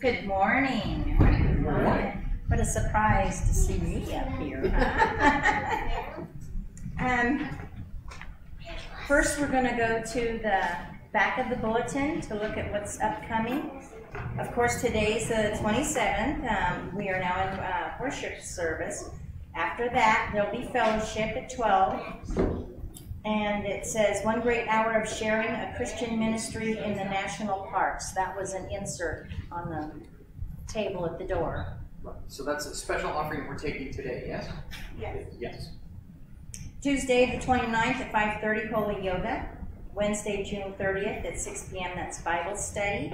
Good morning. Good morning. What a surprise to see me up here. Huh? First, we're going to go to the back of the bulletin to look at what's upcoming. Of course, today's the 27th. We are now in worship service. After that, there'll be fellowship at 12. And it says, 1 great hour of sharing a Christian ministry in the national parks. That was an insert on the table at the door. Right. So that's a special offering we're taking today, yes? Yes. Yes. Tuesday the 29th at 5:30, Holy Yoga. Wednesday, June 30th at 6 p.m., that's Bible study.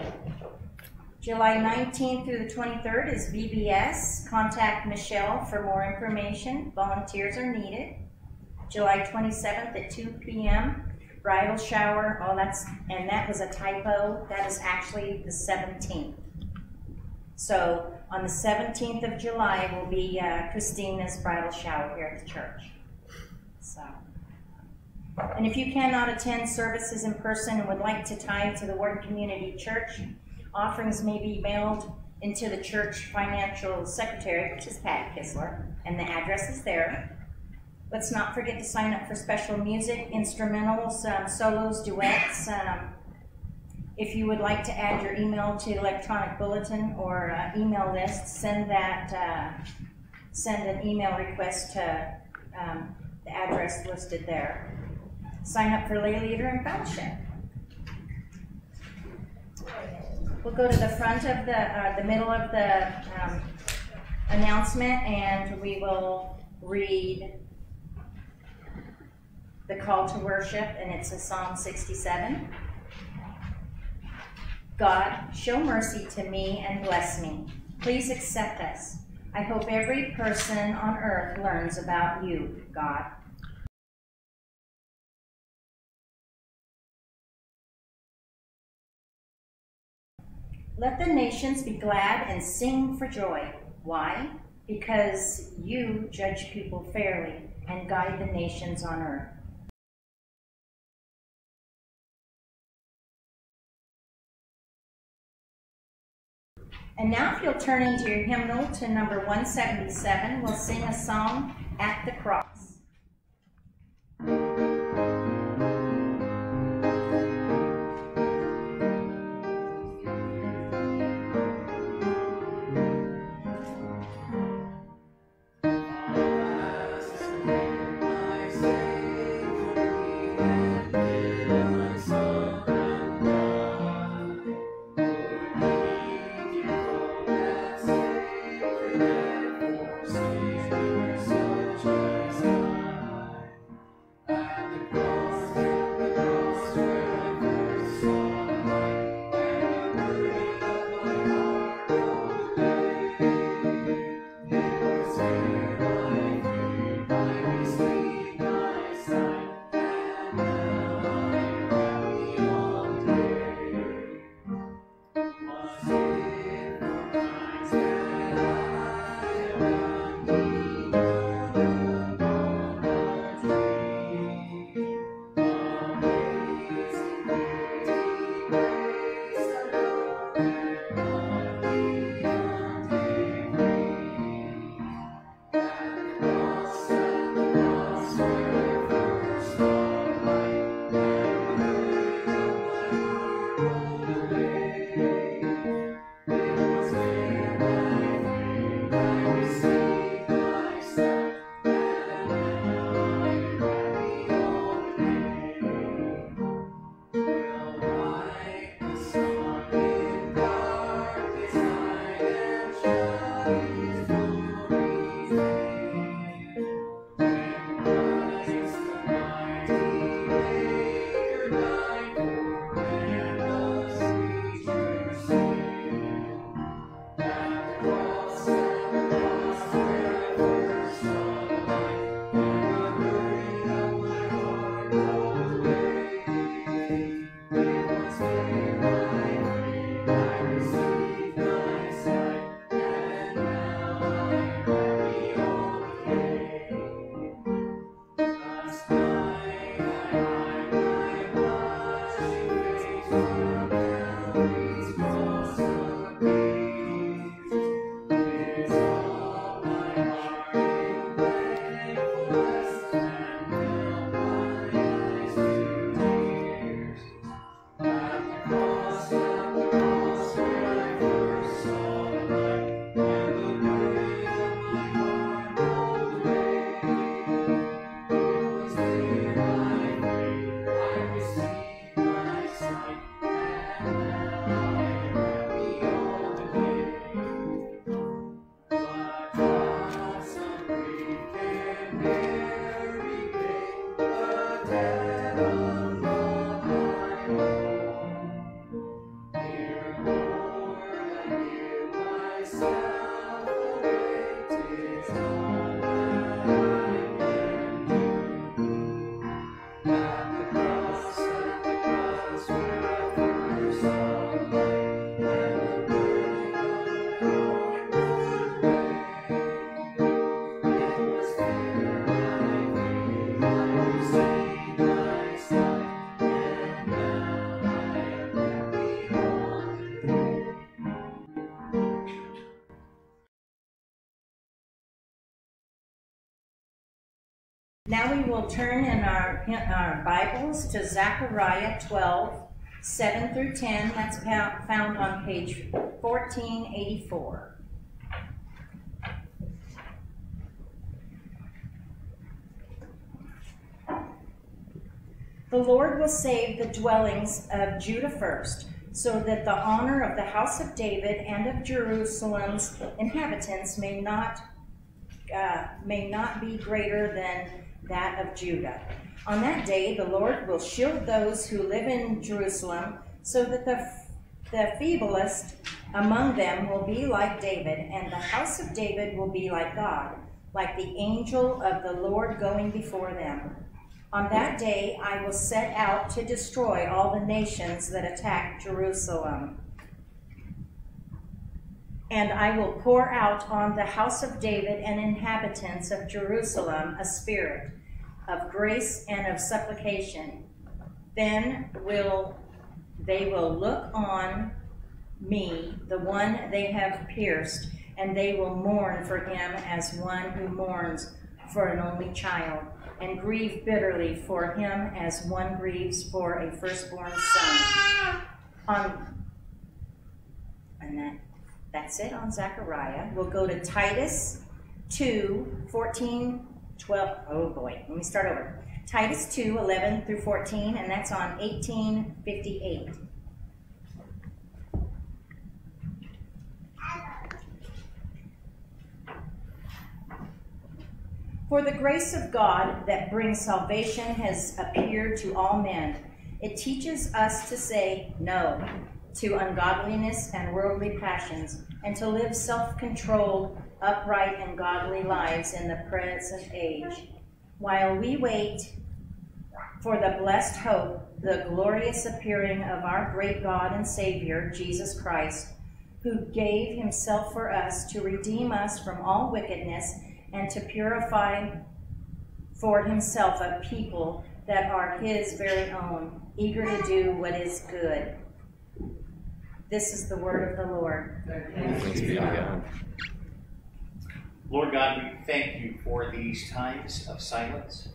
July 19th through the 23rd is VBS. Contact Michelle for more information. Volunteers are needed. July 27th at 2 p.m., bridal shower. Oh, that was a typo. That is actually the 17th. So on the 17th of July will be Christina's bridal shower here at the church. So, and if you cannot attend services in person and would like to tithe to the Wharton Community Church, offerings may be mailed into the church financial secretary, which is Pat Kistler, and the address is there. Let's not forget to sign up for special music, instrumentals, solos, duets. If you would like to add your email to electronic bulletin or email list, send an email request to the address listed there. Sign up for lay leader and fellowship. We'll go to the front of the middle of the announcement, and we will read the call to worship, and it's a Psalm 67. God, show mercy to me and bless me. Please accept us. I hope every person on earth learns about you, God. Let the nations be glad and sing for joy. Why? Because you judge people fairly and guide the nations on earth. And now if you'll turn into your hymnal to number 177, we'll sing a song, At the Cross. Now we will turn in our Bibles to Zechariah 12, 7 through 10. That's found on page 1484. The Lord will save the dwellings of Judah first, so that the honor of the house of David and of Jerusalem's inhabitants may not be greater than that of Judah. On that day, the Lord will shield those who live in Jerusalem, so that the feeblest among them will be like David, and the house of David will be like God, like the angel of the Lord going before them. On that day, I will set out to destroy all the nations that attack Jerusalem. And I will pour out on the house of David and inhabitants of Jerusalem a spirit of grace and of supplication. Then they will look on me, the one they have pierced, and they will mourn for him as one who mourns for an only child, and grieve bitterly for him as one grieves for a firstborn son. That's it on Zechariah. We'll go to Titus 2, 14, 12. Oh boy, let me start over. Titus 2, 11 through 14, and that's on 1858. For the grace of God that brings salvation has appeared to all men. It teaches us to say no to ungodliness and worldly passions, and to live self-controlled, upright, and godly lives in the present age, while we wait for the blessed hope, the glorious appearing of our great God and Savior, Jesus Christ, who gave himself for us to redeem us from all wickedness and to purify for himself a people that are his very own, eager to do what is good. This is the word of the Lord. Thanks be to God. Lord God, we thank you for these times of silence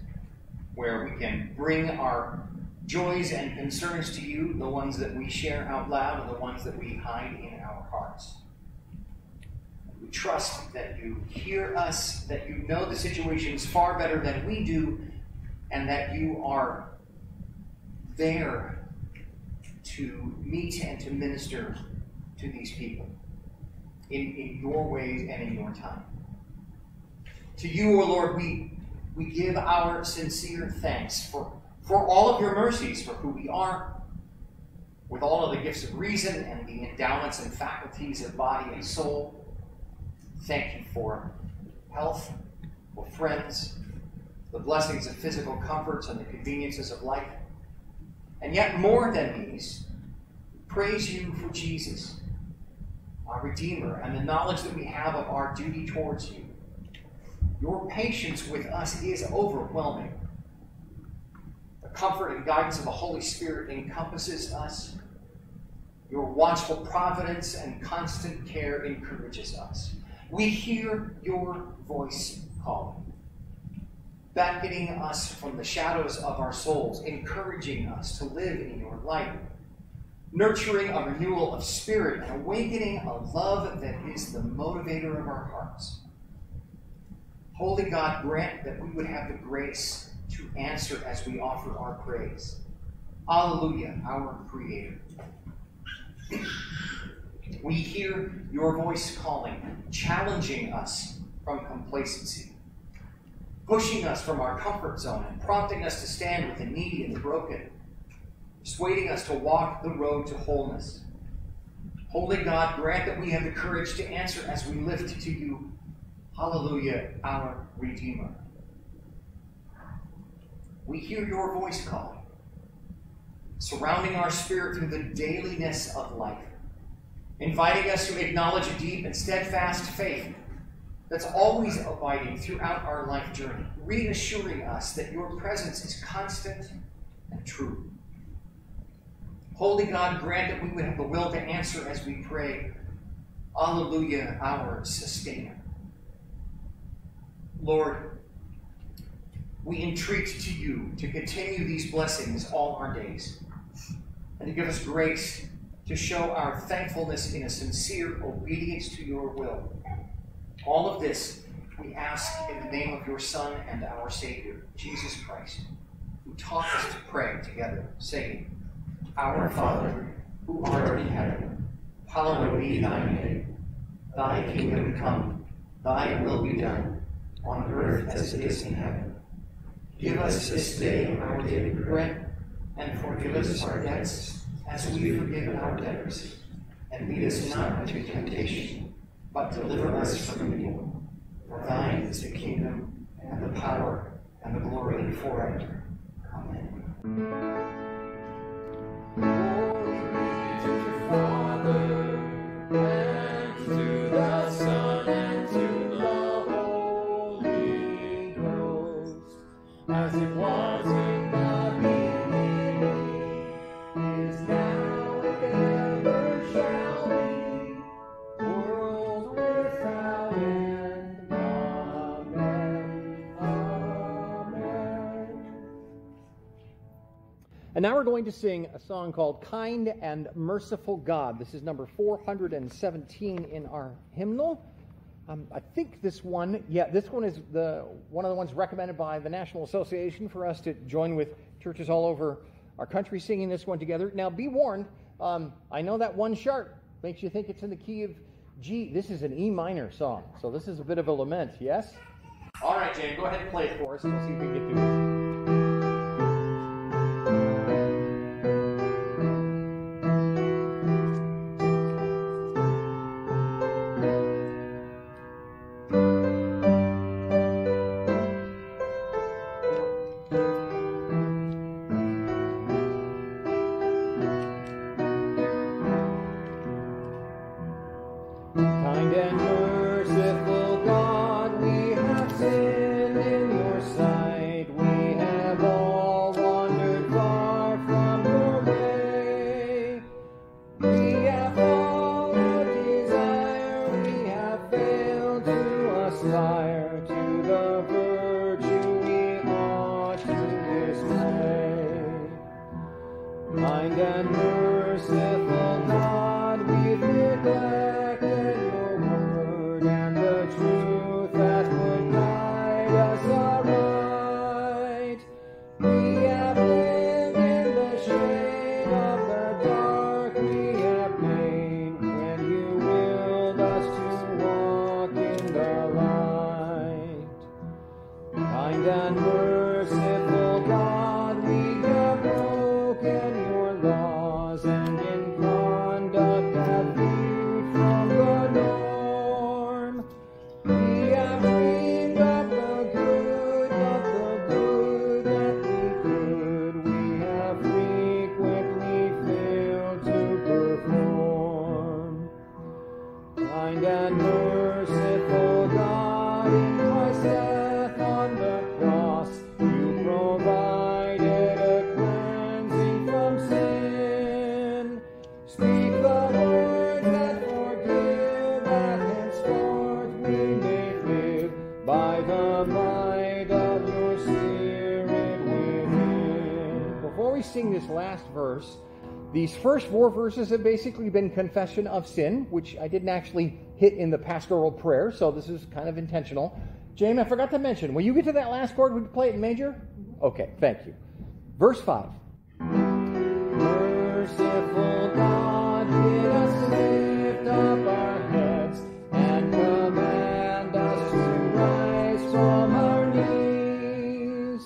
where we can bring our joys and concerns to you, the ones that we share out loud and the ones that we hide in our hearts. We trust that you hear us, that you know the situations far better than we do, and that you are there to meet and to minister to these people in your ways and in your time. To you, O Lord, we give our sincere thanks for all of your mercies, for who we are, with all of the gifts of reason and the endowments and faculties of body and soul. Thank you for health, for friends, the blessings of physical comforts and the conveniences of life. And yet more than these, praise you for Jesus, our Redeemer, and the knowledge that we have of our duty towards you. Your patience with us is overwhelming. The comfort and guidance of the Holy Spirit encompasses us. Your watchful providence and constant care encourages us. We hear your voice calling, beckoning us from the shadows of our souls, encouraging us to live in your light, nurturing a renewal of spirit and awakening a love that is the motivator of our hearts. Holy God, grant that we would have the grace to answer as we offer our praise. Alleluia, our Creator. We hear your voice calling, challenging us from complacency, pushing us from our comfort zone and prompting us to stand with the needy and the broken, persuading us to walk the road to wholeness. Holy God, grant that we have the courage to answer as we lift to you, Hallelujah, our Redeemer. We hear your voice calling, surrounding our spirit through the dailiness of life, inviting us to acknowledge a deep and steadfast faith that's always abiding throughout our life journey, reassuring us that your presence is constant and true. Holy God, grant that we would have the will to answer as we pray, Alleluia, our Sustainer. Lord, we entreat to you to continue these blessings all our days, and to give us grace to show our thankfulness in a sincere obedience to your will. All of this we ask in the name of your Son and our Savior, Jesus Christ, who taught us to pray together, saying, Our Father, who art in heaven, hallowed be thy name. Thy kingdom come, thy will be done, on earth as it is in heaven. Give us this day our daily bread, and forgive us our debts, as we forgive our debtors. And lead us not into temptation, but deliver us from evil. For thine is the kingdom, and the power, and the glory forever. Amen. Glory be to the Father, and to the Son, and to the Holy Ghost, as it was in the beginning, is now, and ever shall be, world without end. Amen. Amen. And now we're going to sing a song called Kind and Merciful God. This is number 417 in our hymnal. I think this one is one of the ones recommended by the National Association for us to join with churches all over our country singing this one together. Now be warned, I know that one sharp makes you think it's in the key of G. This is an E minor song, so this is a bit of a lament, yes? All right, Jane, go ahead and play it for us, and we'll see if we can get through this. Kind and merciful God, we have sinned in your sight. We have all wandered far from your way. We have followed desire, we have failed to aspire to the virtue we ought to display. Kind and merciful God, we've neglected your word and the truth that would guide us aright. We have lived in the shade of the dark we have made when you willed us to walk in the light. Kind and merciful God, we have broken your laws and in conduct have veered from the norm. We have dreamed of the good that we could. We have frequently failed to perform. Kind and merciful God, in Christ's death on the cross, you provided a cleansing from sin. Speak the words that forgive, that henceforth we may live by the might of your Spirit within. Before we sing this last verse, these first 4 verses have basically been confession of sin, which I didn't actually hit in the pastoral prayer, so this is kind of intentional. James, I forgot to mention, when you get to that last chord, would you play it in major? Okay, thank you. Verse 5. Merciful God, bid us lift up our heads and command us to rise from our knees.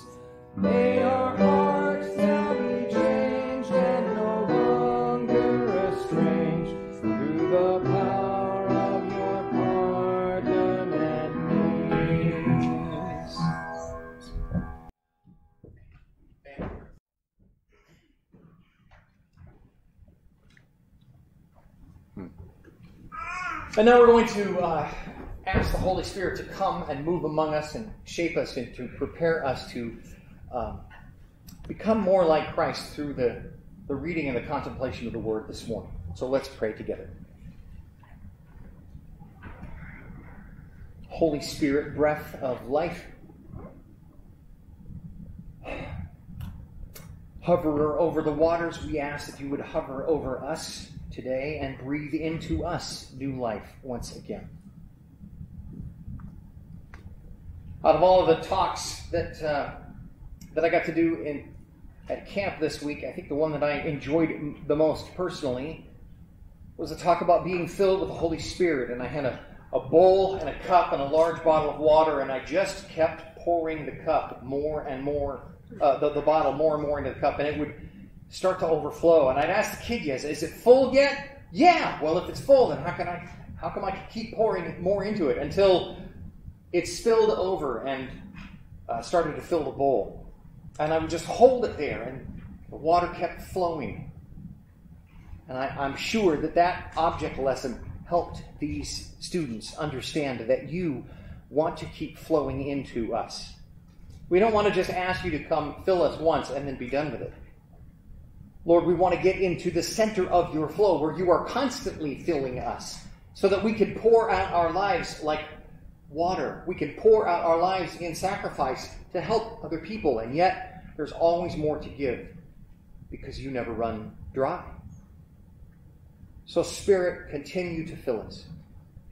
May our hearts now be changed and no longer estranged through the power of your pardon and peace. And now we're going to ask the Holy Spirit to come and move among us and shape us and to prepare us to become more like Christ through the reading and the contemplation of the Word this morning. So let's pray together. Holy Spirit, breath of life, hoverer over the waters, we ask that you would hover over us today and breathe into us new life once again. Out of all of the talks that I got to do at camp this week, I think the one that I enjoyed the most personally was a talk about being filled with the Holy Spirit. And I had a bowl and a cup and a large bottle of water, and I just kept pouring the cup more and more, the bottle more and more into the cup, and it would start to overflow. And I'd ask the kid, yes, is it full yet? Yeah. Well, if it's full, then how come I keep pouring more into it until it spilled over and started to fill the bowl? And I would just hold it there, and the water kept flowing. And I'm sure that object lesson helped these students understand that you want to keep flowing into us. We don't want to just ask you to come fill us once and then be done with it. Lord, we want to get into the center of your flow where you are constantly filling us so that we can pour out our lives like water. We can pour out our lives in sacrifice to help other people, and yet there's always more to give because you never run dry. So Spirit, continue to fill us.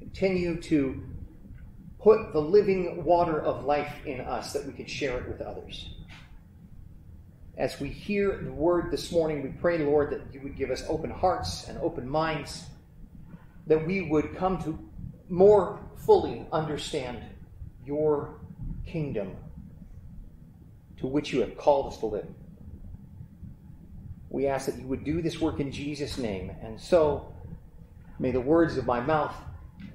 Continue to put the living water of life in us that we can share it with others. As we hear the word this morning, we pray, Lord, that you would give us open hearts and open minds, that we would come to more fully understand your kingdom to which you have called us to live. We ask that you would do this work in Jesus' name, and so may the words of my mouth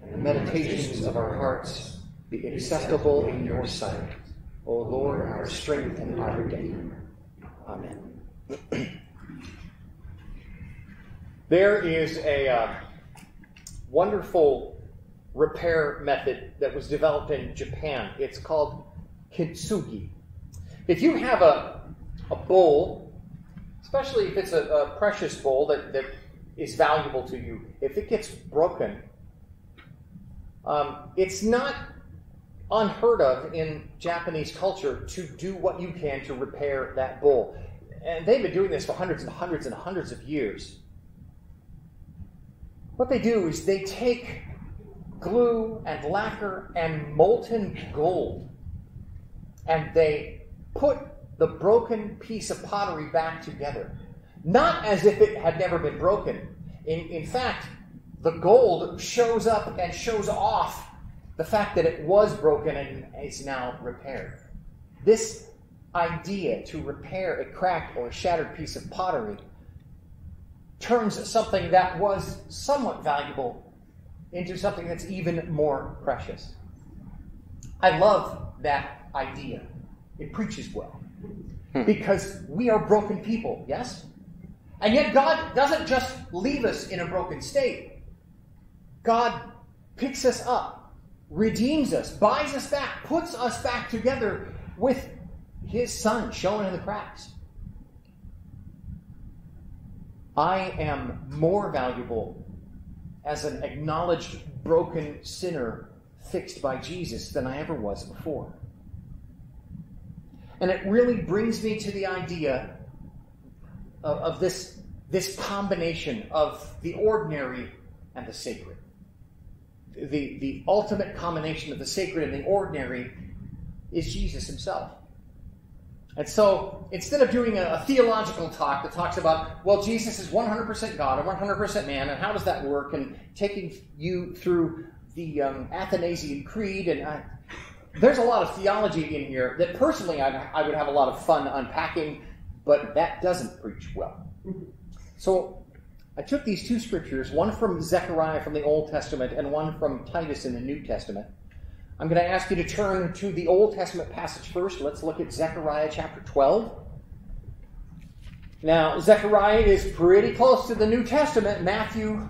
and the meditations of our hearts be acceptable in your sight, O Lord, our strength and our Redeemer. Amen. There is a wonderful repair method that was developed in Japan. It's called kintsugi. If you have a bowl, especially if it's a precious bowl that is valuable to you, if it gets broken, it's not unheard of in Japanese culture to do what you can to repair that bowl. And they've been doing this for hundreds and hundreds and hundreds of years. What they do is they take glue and lacquer and molten gold, and they put the broken piece of pottery back together. Not as if it had never been broken. In fact, the gold shows up and shows off the fact that it was broken and is now repaired. This idea to repair a cracked or shattered piece of pottery turns something that was somewhat valuable into something that's even more precious. I love that idea. It preaches well. Because we are broken people, yes? And yet God doesn't just leave us in a broken state. God picks us up, redeems us, buys us back, puts us back together with his Son showing in the cracks. I am more valuable as an acknowledged broken sinner fixed by Jesus than I ever was before. And it really brings me to the idea of this combination of the ordinary and the sacred. The ultimate combination of the sacred and the ordinary is Jesus himself. And so, instead of doing a theological talk that talks about, well, Jesus is 100% God and 100% man, and how does that work, and taking you through the Athanasian Creed, and there's a lot of theology in here that personally I would have a lot of fun unpacking, but that doesn't preach well. So I took these two scriptures, one from Zechariah from the Old Testament and one from Titus in the New Testament. I'm going to ask you to turn to the Old Testament passage first. Let's look at Zechariah chapter 12. Now, Zechariah is pretty close to the New Testament, Matthew,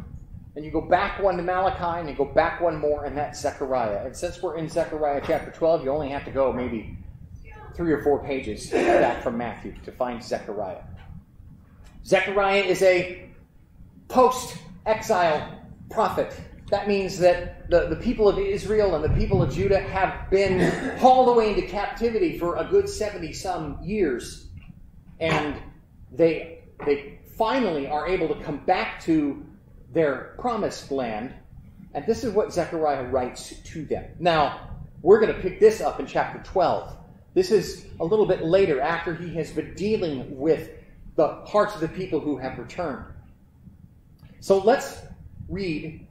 and you go back one to Malachi, and you go back one more, and that's Zechariah. And since we're in Zechariah chapter 12, you only have to go maybe 3 or 4 pages back from Matthew to find Zechariah. Zechariah is a post-exile prophet. That means that the people of Israel and the people of Judah have been hauled away into captivity for a good 70-some years. And they finally are able to come back to their promised land. And this is what Zechariah writes to them. Now, we're going to pick this up in chapter 12. This is a little bit later, after he has been dealing with the hearts of the people who have returned. So let's read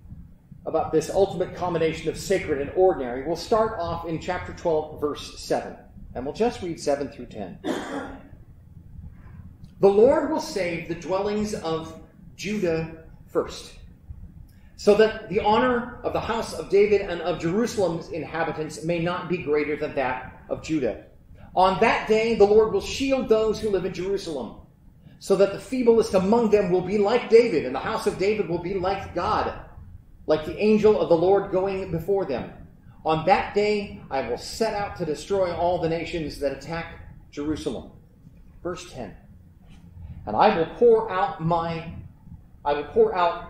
about this ultimate combination of sacred and ordinary. We'll start off in chapter 12, verse 7. And we'll just read 7 through 10. The Lord will save the dwellings of Judah first, so that the honor of the house of David and of Jerusalem's inhabitants may not be greater than that of Judah. On that day the Lord will shield those who live in Jerusalem, so that the feeblest among them will be like David, and the house of David will be like God, like the angel of the Lord going before them. On that day I will set out to destroy all the nations that attack Jerusalem. Verse 10. And I will pour out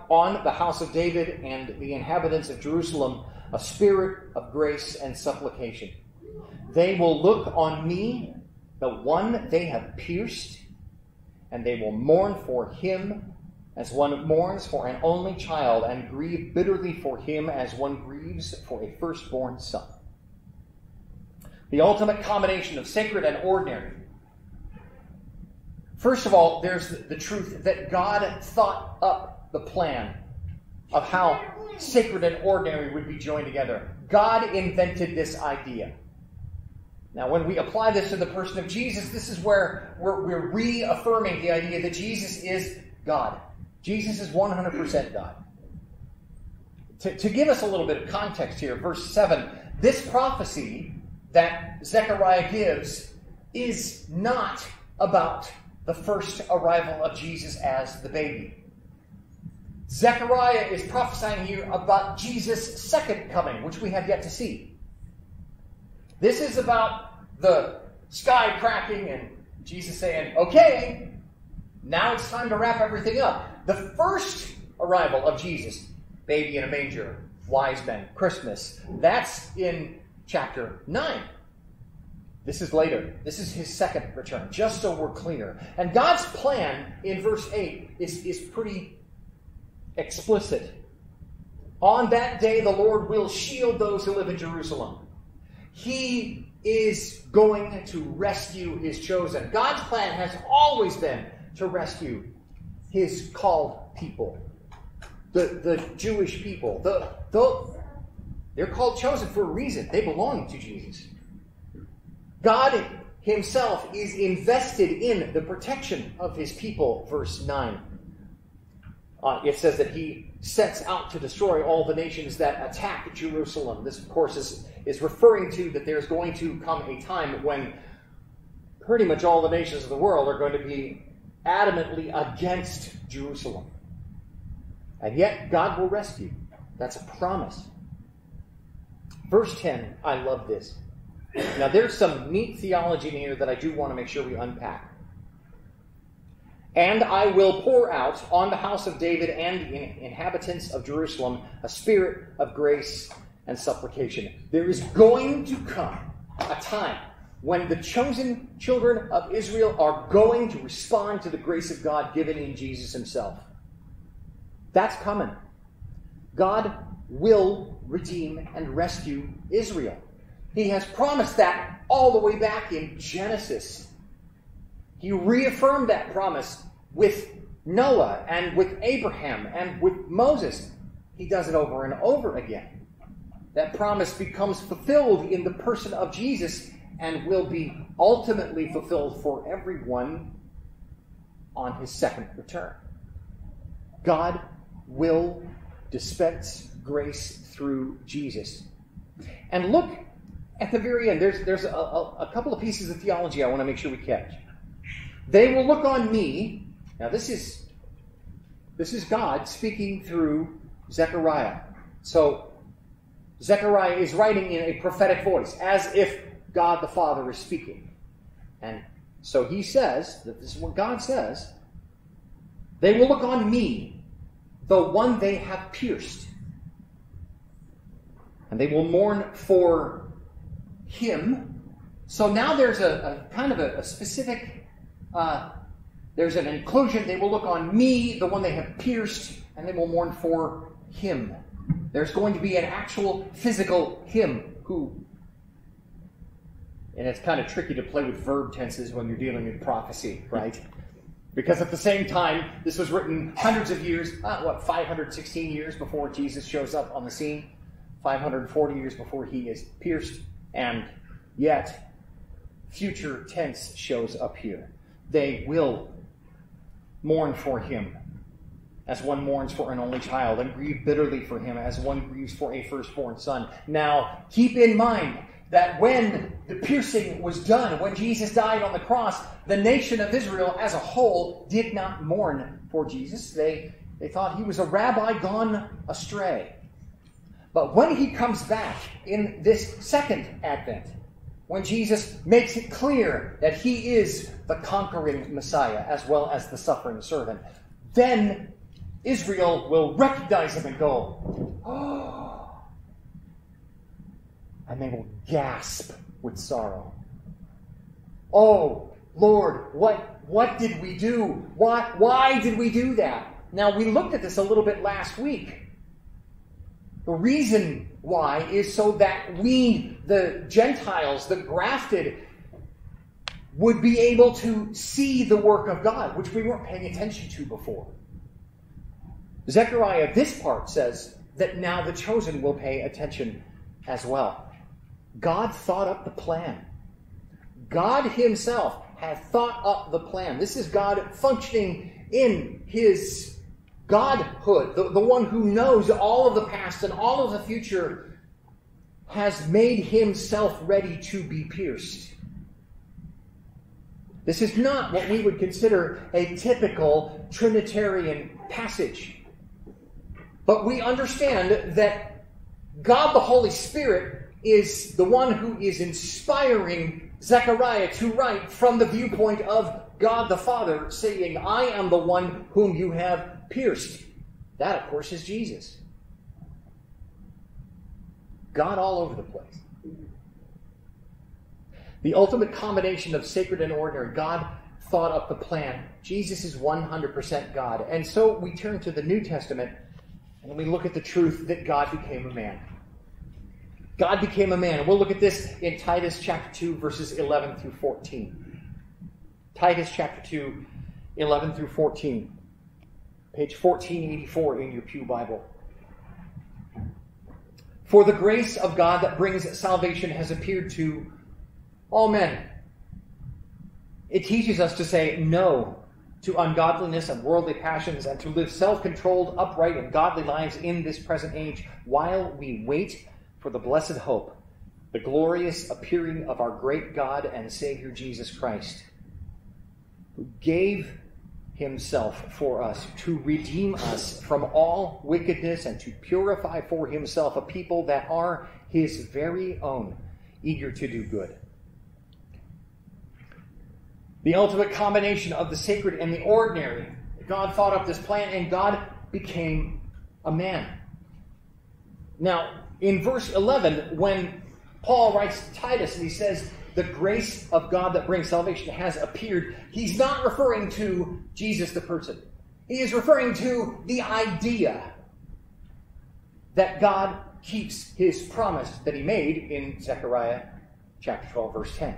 on the house of David and the inhabitants of Jerusalem a spirit of grace and supplication. They will look on me, the one they have pierced, and they will mourn for him as one mourns for an only child, and grieve bitterly for him as one grieves for a firstborn son. The ultimate combination of sacred and ordinary. First of all, there's the truth that God thought up the plan of how sacred and ordinary would be joined together. God invented this idea. Now, when we apply this to the person of Jesus, this is where we're reaffirming the idea that Jesus is God. Jesus is 100% God. To give us a little bit of context here, verse 7, this prophecy that Zechariah gives is not about the first arrival of Jesus as the baby. Zechariah is prophesying here about Jesus' second coming, which we have yet to see. This is about the sky cracking and Jesus saying, okay, now it's time to wrap everything up. The first arrival of Jesus, baby in a manger, wise men, Christmas, that's in chapter 9. This is later. This is his second return, just so we're clear. And God's plan in verse 8 is pretty explicit. On that day, the Lord will shield those who live in Jerusalem. He is going to rescue his chosen. God's plan has always been to rescue his called people, the Jewish people. They're called chosen for a reason. They belong to Jesus. God himself is invested in the protection of his people, verse 9. It says that he sets out to destroy all the nations that attack Jerusalem. This, of course, is referring to that there's going to come a time when pretty much all the nations of the world are going to be adamantly against Jerusalem. And yet, God will rescue. That's a promise. Verse 10, I love this. Now, there's some neat theology in here that I do want to make sure we unpack. And I will pour out on the house of David and the inhabitants of Jerusalem a spirit of grace and supplication. There is going to come a time when the chosen children of Israel are going to respond to the grace of God given in Jesus himself. That's coming. God will redeem and rescue Israel. He has promised that all the way back in Genesis. He reaffirmed that promise with Noah and with Abraham and with Moses. He does it over and over again. That promise becomes fulfilled in the person of Jesus and will be ultimately fulfilled for everyone on his second return. God will dispense grace through Jesus. And look at the very end. There's a couple of pieces of theology I want to make sure we catch. They will look on me. Now this is God speaking through Zechariah. So Zechariah is writing in a prophetic voice, as if God the Father is speaking. And so he says, that this is what God says, they will look on me, the one they have pierced. And they will mourn for him. So now there's a kind of a specific There's an inclusion. They will look on me, the one they have pierced, and they will mourn for him. There's going to be an actual physical him who. And it's kind of tricky to play with verb tenses when you're dealing with prophecy, right? Because at the same time, this was written hundreds of years, 516 years before Jesus shows up on the scene, 540 years before he is pierced, and yet future tense shows up here. They will mourn for him, as one mourns for an only child, and grieve bitterly for him, as one grieves for a firstborn son. Now, keep in mind that when the piercing was done, when Jesus died on the cross, the nation of Israel as a whole did not mourn for Jesus. They thought he was a rabbi gone astray. But when he comes back in this second advent, when Jesus makes it clear that he is the conquering Messiah as well as the suffering servant, then Israel will recognize him and go, oh, and they will gasp with sorrow. Oh, Lord, what did we do? Why did we do that? Now, we looked at this a little bit last week. The reason why is so that we, the Gentiles, the grafted, would be able to see the work of God, which we weren't paying attention to before. Zechariah, this part says that now the chosen will pay attention as well. God thought up the plan. God himself had thought up the plan. This is God functioning in his Godhood. The one who knows all of the past and all of the future has made himself ready to be pierced. This is not what we would consider a typical Trinitarian passage. But we understand that God the Holy Spirit is the one who is inspiring Zechariah to write from the viewpoint of God the Father, saying, I am the one whom you have pierced. That, of course, is Jesus. God all over the place. The ultimate combination of sacred and ordinary. God thought up the plan. Jesus is 100% God. And so we turn to the New Testament and we look at the truth that God became a man. God became a man. And we'll look at this in Titus chapter 2, verses 11 through 14. Titus chapter 2, 11 through 14. Page 1484 in your Pew Bible. For the grace of God that brings salvation has appeared to all men. It teaches us to say no to ungodliness and worldly passions and to live self-controlled, upright, and godly lives in this present age while we wait for the blessed hope, the glorious appearing of our great God and Savior Jesus Christ, who gave himself for us to redeem us from all wickedness and to purify for himself a people that are his very own, eager to do good. The ultimate combination of the sacred and the ordinary. God thought up this plan and God became a man. Now, in verse 11, when Paul writes to Titus and he says, the grace of God that brings salvation has appeared, he's not referring to Jesus the person. He is referring to the idea that God keeps his promise that he made in Zechariah chapter 12, verse 10.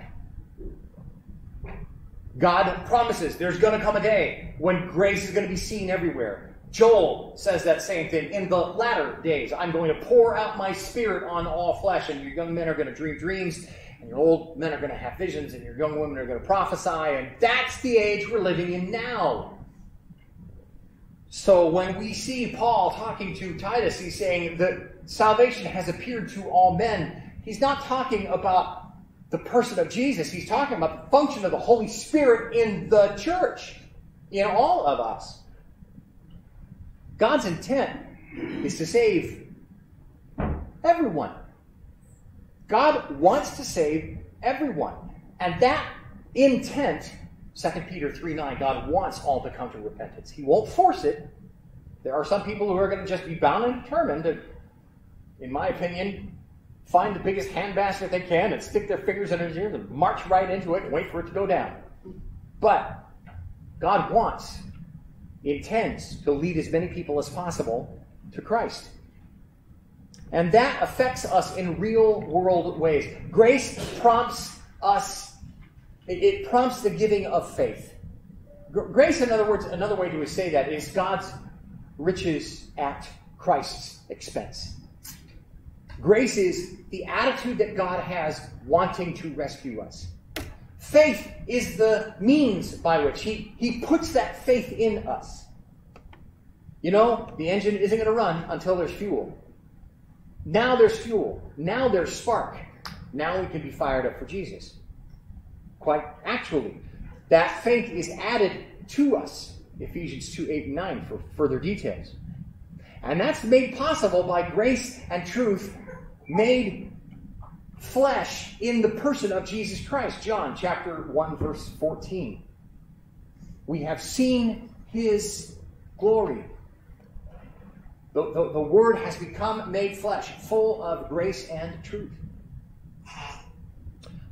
God promises there's going to come a day when grace is going to be seen everywhere. Joel says that same thing. In the latter days, I'm going to pour out my spirit on all flesh, and your young men are going to dream dreams, and your old men are going to have visions, and your young women are going to prophesy, and that's the age we're living in now. So when we see Paul talking to Titus, he's saying that salvation has appeared to all men. He's not talking about the person of Jesus. He's talking about the function of the Holy Spirit in the church, in all of us. God's intent is to save everyone. God wants to save everyone. And that intent, 2 Peter 3:9, God wants all to come to repentance. He won't force it. There are some people who are going to just be bound and determined to, in my opinion, find the biggest handbasket they can and stick their fingers in their ears and march right into it and wait for it to go down. But God wants, intends to lead as many people as possible to Christ. And that affects us in real world ways. Grace prompts us, it prompts the giving of faith. Grace, in other words, another way to say that is God's riches at Christ's expense. Grace is the attitude that God has wanting to rescue us. Faith is the means by which He puts that faith in us. You know, the engine isn't going to run until there's fuel. Now there's fuel. Now there's spark. Now we can be fired up for Jesus. Quite actually, that faith is added to us. Ephesians 2:8-9 for further details. And that's made possible by grace and truth made flesh in the person of Jesus Christ. John chapter 1 verse 14. We have seen His glory. The Word has become made flesh, full of grace and truth.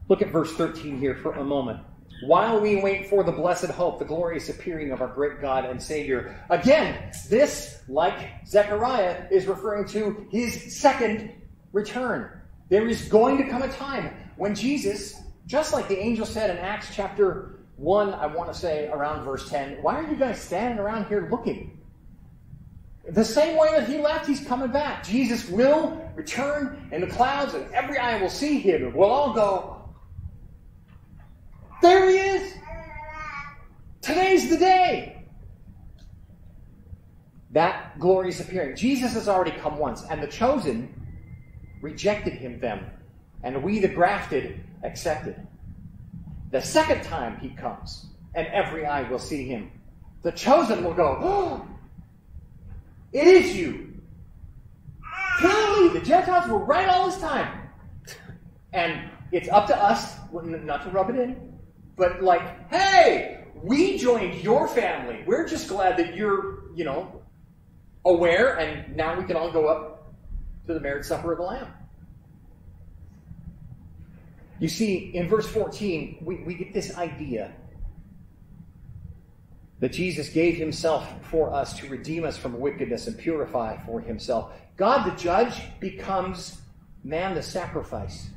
Look at verse 13 here for a moment. While we wait for the blessed hope, the glorious appearing of our great God and Savior. Again, this, like Zechariah, is referring to His second return. There is going to come a time when Jesus, just like the angel said in Acts chapter 1, I want to say around verse 10, why are you guys standing around here looking? The same way that He left, He's coming back. Jesus will return in the clouds, and every eye will see Him, and we'll all go, there He is! Today's the day! That glorious appearing. Jesus has already come once, and the chosen rejected Him then, and we, the grafted, accepted. The second time He comes, and every eye will see Him, the chosen will go, oh, it is you! Golly, the Gentiles were right all this time. And it's up to us, not to rub it in, but like, hey, we joined your family. We're just glad that you're, aware, and now we can all go up to the marriage supper of the Lamb. You see, in verse 14, we get this idea that Jesus gave Himself for us to redeem us from wickedness and purify for Himself. God the judge becomes man the sacrifice,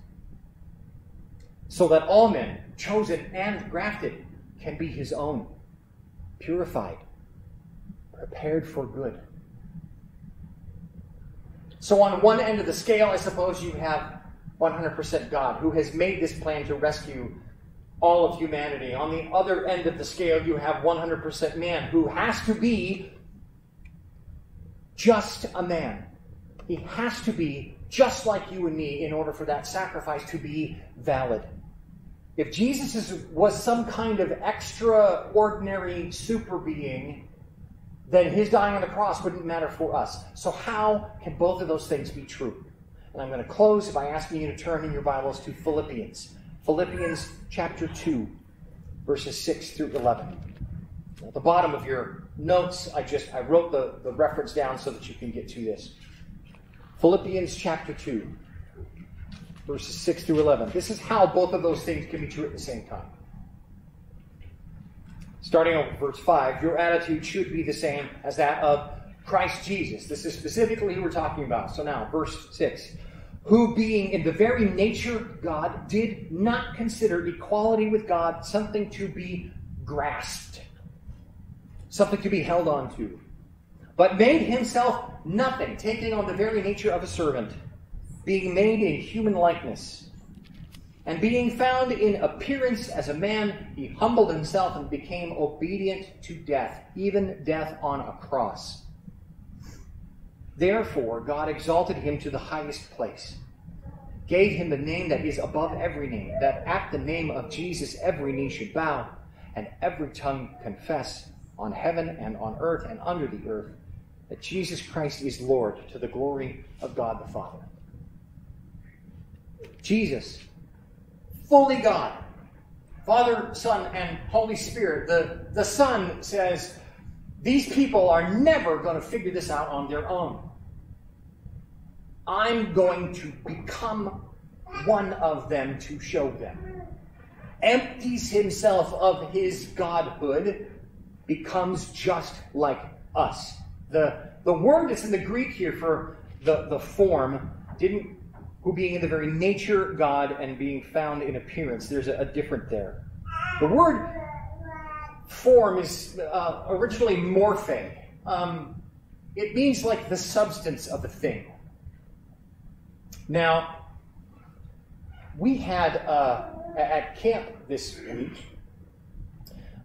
so that all men, chosen and grafted, can be His own, purified, prepared for good. So on one end of the scale, I suppose you have 100% God, who has made this plan to rescue all of humanity. On the other end of the scale, you have 100% man, who has to be just a man. He has to be just like you and me in order for that sacrifice to be valid. If Jesus was some kind of extraordinary super being, then His dying on the cross wouldn't matter for us. So how can both of those things be true? And I'm going to close by asking you to turn in your Bibles to Philippians. Philippians chapter 2, verses 6 through 11. At the bottom of your notes, I wrote the reference down so that you can get to this. Philippians chapter 2, verses 6 through 11. This is how both of those things can be true at the same time. Starting with verse 5, your attitude should be the same as that of Christ Jesus. This is specifically who we're talking about. So now, verse 6. Who, being in the very nature God, did not consider equality with God something to be grasped, something to be held on to, but made Himself nothing, taking on the very nature of a servant, being made in human likeness. And being found in appearance as a man, He humbled Himself and became obedient to death, even death on a cross. Therefore, God exalted Him to the highest place, gave Him the name that is above every name, that at the name of Jesus every knee should bow, and every tongue confess on heaven and on earth and under the earth, that Jesus Christ is Lord, to the glory of God the Father. Jesus, fully God, Father, Son, and Holy Spirit. The Son says, these people are never going to figure this out on their own. I'm going to become one of them to show them. Empties Himself of His godhood, becomes just like us. The word that's in the Greek here for the form who being in the very nature God and being found in appearance, there's a different there. The word form is originally morphe. It means like the substance of a thing. Now, we had at camp this week,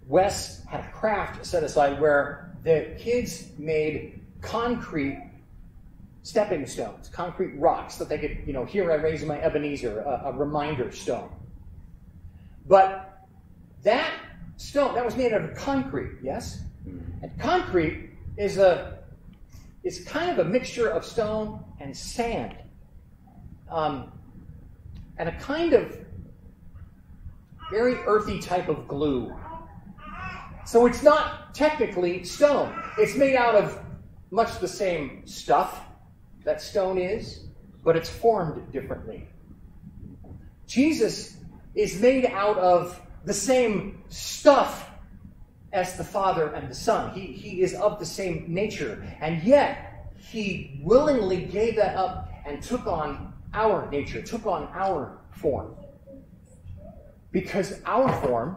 Wes had a craft set aside where the kids made concrete stepping stones, concrete rocks that they could, here I raise my Ebenezer, a reminder stone. But that stone, that was made out of concrete, yes? And concrete is kind of a mixture of stone and sand. And a kind of very earthy type of glue. So it's not technically stone. It's made out of much the same stuff that stone is, but it's formed differently. Jesus is made out of the same stuff as the Father and the Son. He is of the same nature, and yet he willingly gave that up and took on our nature, took on our form. Because our form,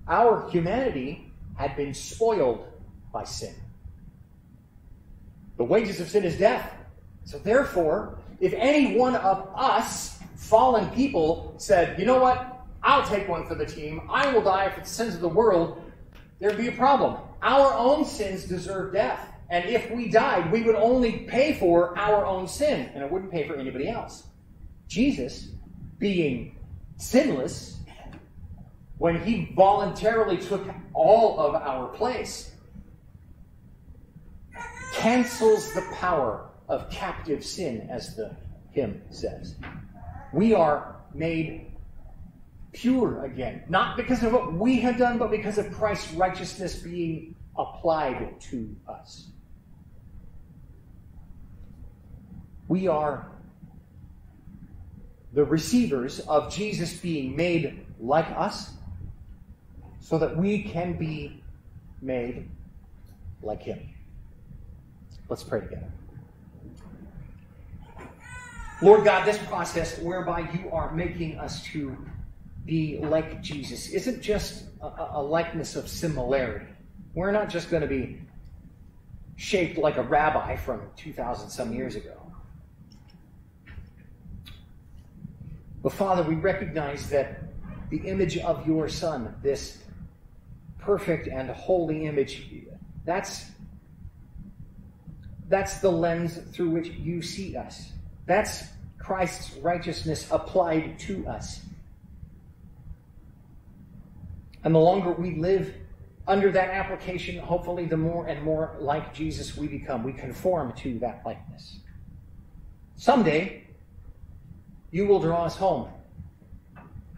our humanity, had been spoiled by sin. The wages of sin is death. So therefore, if any one of us, fallen people, said, you know what, I'll take one for the team, I will die for the sins of the world, there'd be a problem. Our own sins deserve death. And if we died, we would only pay for our own sin, and it wouldn't pay for anybody else. Jesus, being sinless, when he voluntarily took all of our place, cancels the power of captive sin, as the hymn says. We are made pure again, not because of what we have done, but because of Christ's righteousness being applied to us. We are the receivers of Jesus being made like us, so that we can be made like him. Let's pray together. Lord God, this process whereby you are making us to be like Jesus isn't just a likeness of similarity. We're not just going to be shaped like a rabbi from 2,000 some years ago. But Father, we recognize that the image of your Son, this perfect and holy image, that's the lens through which you see us. That's Christ's righteousness applied to us. And the longer we live under that application, hopefully the more and more like Jesus we become. We conform to that likeness. Someday, you will draw us home.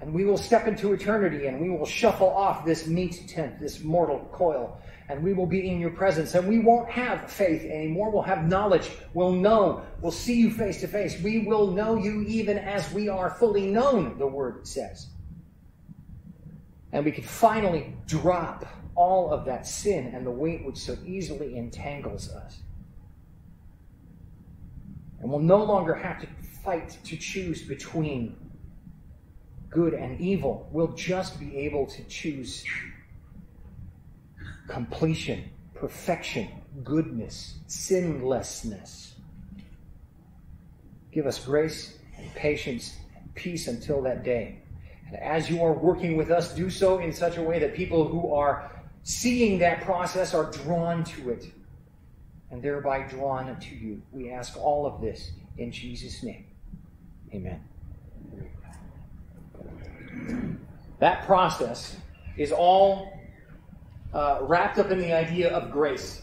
And we will step into eternity, and we will shuffle off this meat tent, this mortal coil, and we will be in your presence. And we won't have faith anymore. We'll have knowledge. We'll know. We'll see you face to face. We will know you even as we are fully known, the word says. And we can finally drop all of that sin and the weight which so easily entangles us. And we'll no longer have to fight to choose between good and evil. We'll just be able to choose completion, perfection, goodness, sinlessness. Give us grace and patience and peace until that day. And as you are working with us, do so in such a way that people who are seeing that process are drawn to it, and thereby drawn to you. We ask all of this in Jesus' name. Amen. That process is all wrapped up in the idea of grace.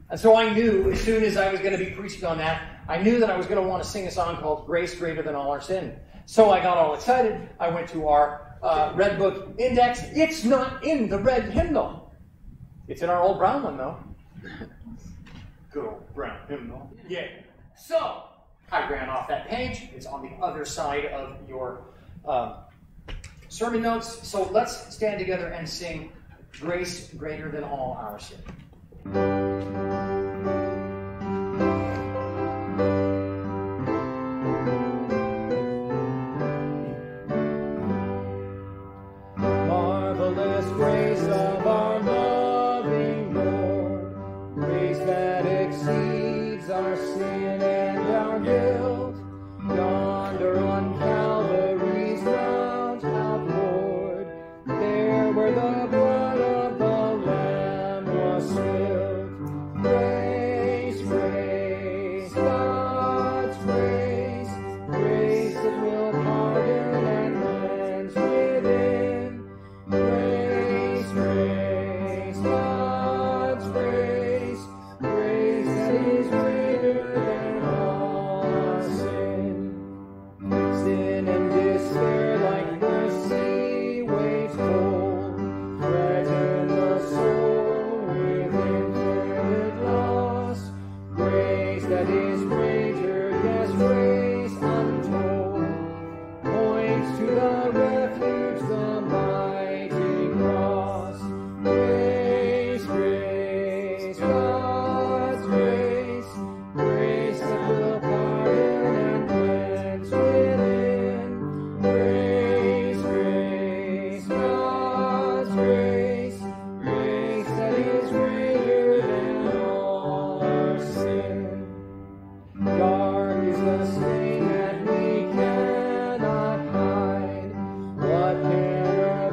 And so I knew, as soon as I was going to be preaching on that, I knew that I was going to want to sing a song called Grace Greater Than All Our Sin. So I got all excited. I went to our Red Book Index. It's not in the red hymnal. It's in our old brown one, though. Good old brown hymnal. Yeah. So I ran off that page. It's on the other side of your sermon notes. So let's stand together and sing grace greater than all our sin. Marvelous grace of our loving Lord, grace that exceeds our sin and our guilt, yonder on Calvary's mount outward, there where the blood of the Lamb was spilled. Grace, grace, God's grace, grace that will pardon and cleanse within. Grace, grace, God's grace, grace that is greater than all our sin. Sin and despair like the sea waves cold, threaten the soul with infinite loss. Grace that is greater, yes, grace untold, points to the refuge, the mighty cross. Grace, grace, God's grace, grace that will pardon and cleanse within. Grace, grace, God's grace, grace that is greater than all our sin. Dark is the stain that we cannot hide. What can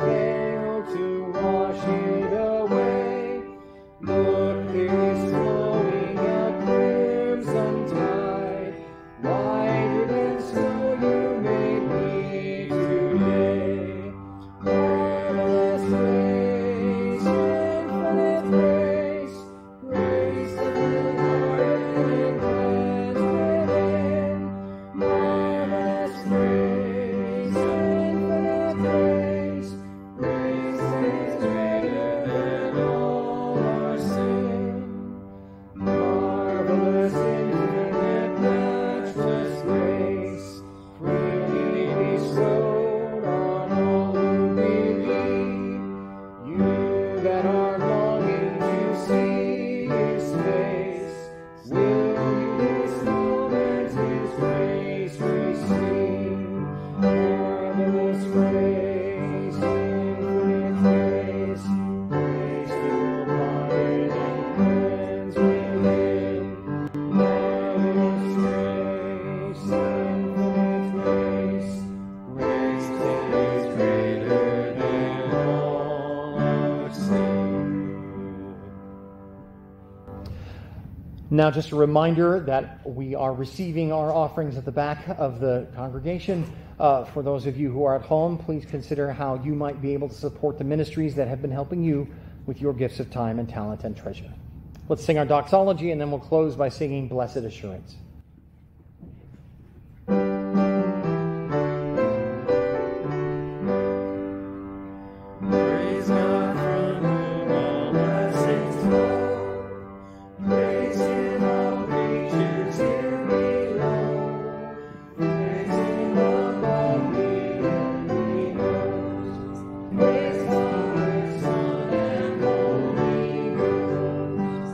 avail to wash it away? Look, there is flowing a crimson tide, whiter than snow you made me today. Marvelous grace, infinite grace, grace that will pardon and cleanse within. Marvelous grace, infinite grace, grace that is greater than all our sin. Marvelous, infinite, matchless grace, freely bestowed on all who believe. You that are longing to see His face, will you this moment His grace receive? Marvelous grace, infinite grace, grace to pardon and cleanse within. Marvelous grace, infinite grace, grace that is greater than all our sin. Now, just a reminder that we are receiving our offerings at the back of the congregation. For those of you who are at home, please consider how you might be able to support the ministries that have been helping you with your gifts of time and talent and treasure. Let's sing our doxology, and then we'll close by singing Blessed Assurance. Praise God from whom all blessings flow. Praise Him, all creatures here below. Praise Him above the heavenly hosts. Praise Father, Son, and Holy Ghost.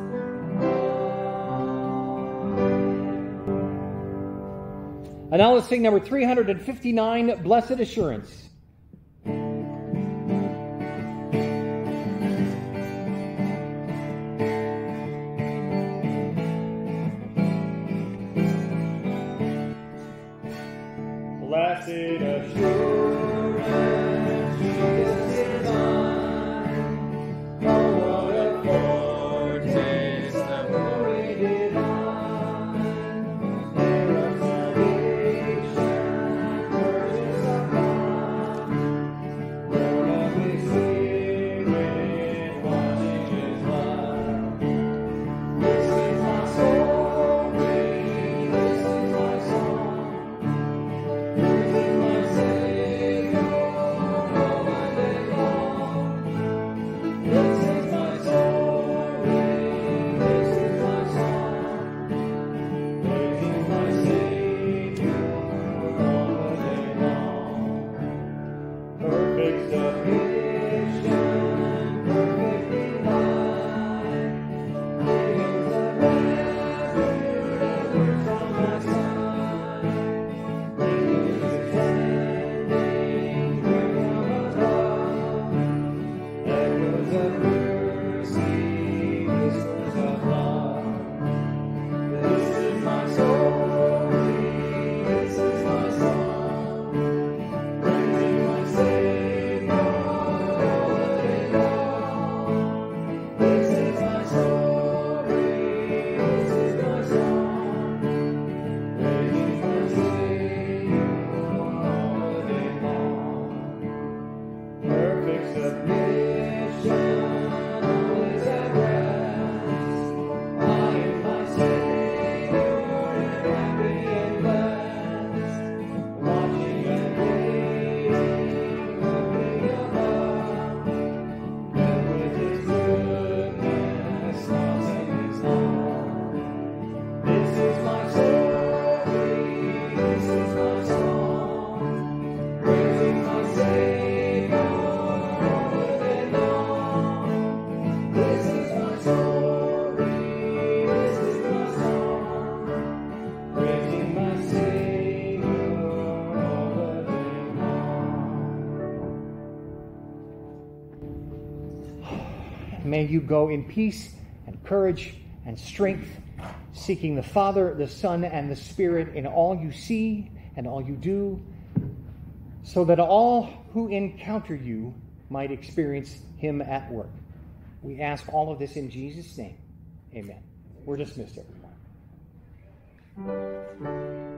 And now let's sing number 359, Blessed Assurance. Blessed assurance, Jesus is mine. Oh, what a foretaste of glory divine. Heir of salvation, purchase of God. may you go in peace and courage and strength, seeking the Father, the Son, and the Spirit in all you see and all you do, so that all who encounter you might experience him at work. We ask all of this in Jesus' name. Amen. We're dismissed, everyone.